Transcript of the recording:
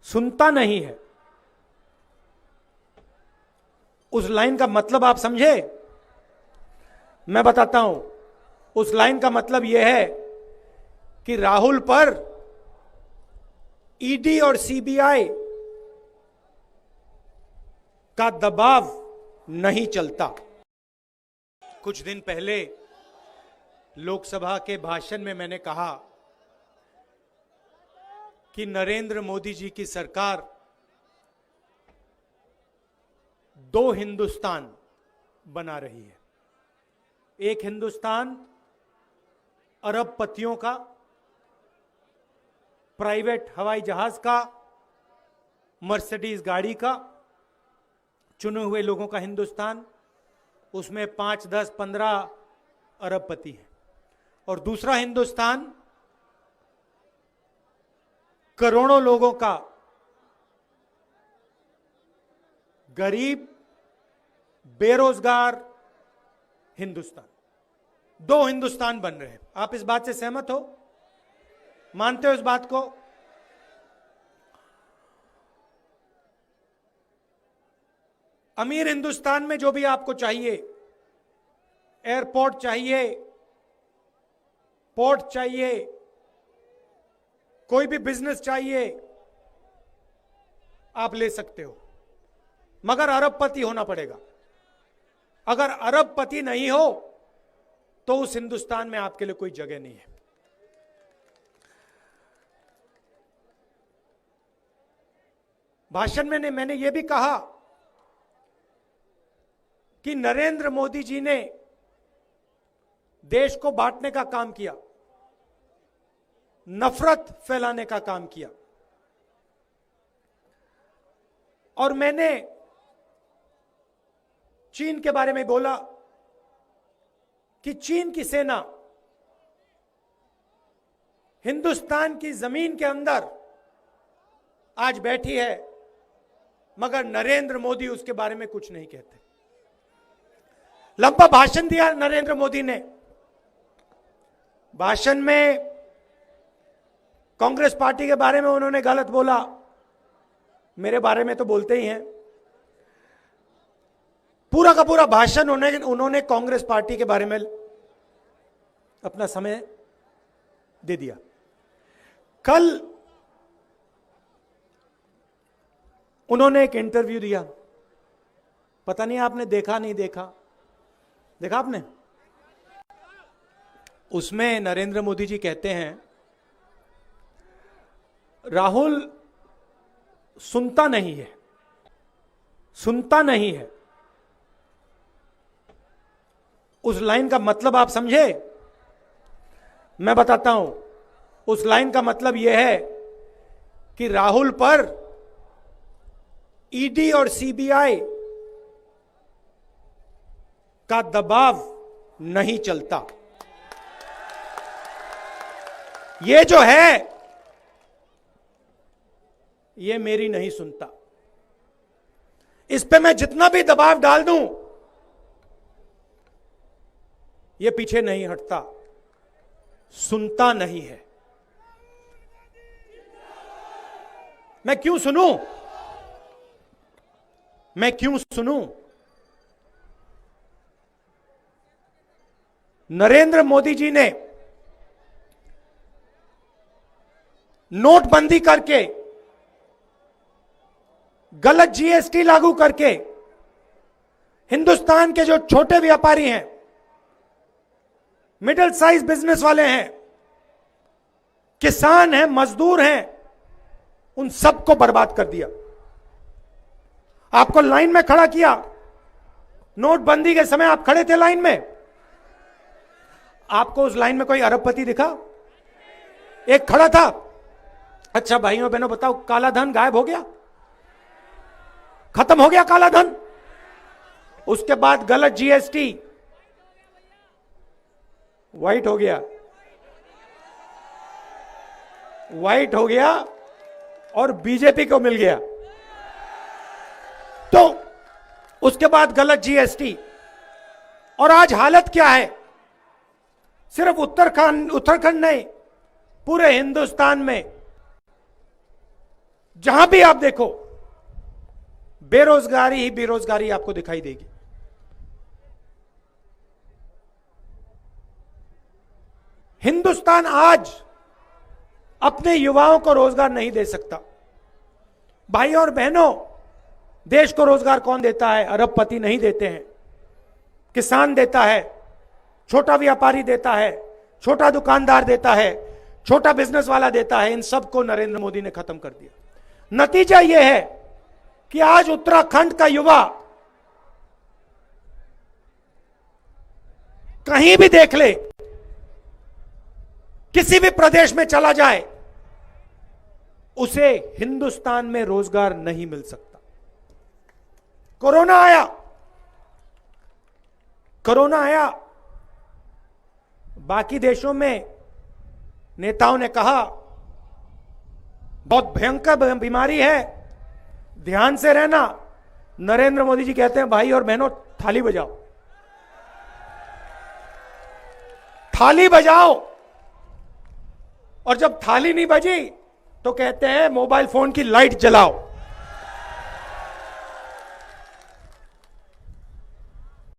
सुनता नहीं है, उस लाइन का मतलब आप समझे? मैं बताता हूं। उस लाइन का मतलब यह है कि राहुल पर ईडी और सीबीआई का दबाव नहीं चलता। कुछ दिन पहले लोकसभा के भाषण में मैंने कहा कि नरेंद्र मोदी जी की सरकार दो हिंदुस्तान बना रही है। एक हिंदुस्तान अरबपतियों का, प्राइवेट हवाई जहाज का, मर्सिडीज गाड़ी का, चुने हुए लोगों का हिंदुस्तान, उसमें 5, 10, 15 अरबपति हैं। और दूसरा हिंदुस्तान करोड़ों लोगों का, गरीब, बेरोजगार हिंदुस्तान। दो हिंदुस्तान बन रहे हैं। आप इस बात से सहमत हो? मानते हो इस बात को? अमीर हिंदुस्तान में जो भी आपको चाहिए, एयरपोर्ट चाहिए, पोर्ट चाहिए, कोई भी बिजनेस चाहिए, आप ले सकते हो, मगर अरबपति होना पड़ेगा। अगर अरबपति नहीं हो तो उस हिंदुस्तान में आपके लिए कोई जगह नहीं है। भाषण में मैंने यह भी कहा कि नरेंद्र मोदी जी ने देश को बांटने का काम किया, नफरत फैलाने का काम किया। और मैंने चीन के बारे में बोला कि चीन की सेना हिंदुस्तान की जमीन के अंदर आज बैठी है, मगर नरेंद्र मोदी उसके बारे में कुछ नहीं कहते। लंबा भाषण दिया नरेंद्र मोदी ने। भाषण में कांग्रेस पार्टी के बारे में उन्होंने गलत बोला, मेरे बारे में तो बोलते ही हैं। पूरा का पूरा भाषण उन्होंने कांग्रेस पार्टी के बारे में अपना समय दे दिया। कल उन्होंने एक इंटरव्यू दिया, पता नहीं आपने देखा नहीं देखा? देखा आपने? उसमें नरेंद्र मोदी जी कहते हैं, राहुल सुनता नहीं है, सुनता नहीं है। उस लाइन का मतलब आप समझे? मैं बताता हूं। उस लाइन का मतलब यह है कि राहुल पर ईडी और सीबीआई का दबाव नहीं चलता। ये जो है, ये मेरी नहीं सुनता। इस पे मैं जितना भी दबाव डाल दूं, ये पीछे नहीं हटता, सुनता नहीं है। मैं क्यों सुनूं? मैं क्यों सुनूं? नरेंद्र मोदी जी ने नोटबंदी करके, गलत जीएसटी लागू करके हिंदुस्तान के जो छोटे व्यापारी हैं, मिडिल साइज बिजनेस वाले हैं, किसान हैं, मजदूर हैं, उन सबको बर्बाद कर दिया। आपको लाइन में खड़ा किया। नोटबंदी के समय आप खड़े थे लाइन में। आपको उस लाइन में कोई अरबपति दिखा? एक खड़ा था। अच्छा भाइयों बहनों बताओ, काला धन गायब हो गया? खत्म हो गया काला धन? उसके बाद गलत जीएसटी व्हाइट हो गया, व्हाइट हो गया और बीजेपी को मिल गया। तो उसके बाद गलत जीएसटी, और आज हालत क्या है? सिर्फ उत्तराखंड नहीं, पूरे हिंदुस्तान में जहां भी आप देखो बेरोजगारी ही बेरोजगारी आपको दिखाई देगी। हिंदुस्तान आज अपने युवाओं को रोजगार नहीं दे सकता। भाई और बहनों, देश को रोजगार कौन देता है? अरबपति नहीं देते हैं, किसान देता है, छोटा व्यापारी देता है, छोटा दुकानदार देता है, छोटा बिजनेस वाला देता है। इन सबको नरेंद्र मोदी ने खत्म कर दिया। नतीजा यह है कि आज उत्तराखंड का युवा कहीं भी देख ले, किसी भी प्रदेश में चला जाए, उसे हिंदुस्तान में रोजगार नहीं मिल सकता। कोरोना आया, बाकी देशों में नेताओं ने कहा बहुत भयंकर बीमारी है, ध्यान से रहना। नरेंद्र मोदी जी कहते हैं भाई और बहनों थाली बजाओ, थाली बजाओ। और जब थाली नहीं बजी तो कहते हैं मोबाइल फोन की लाइट जलाओ।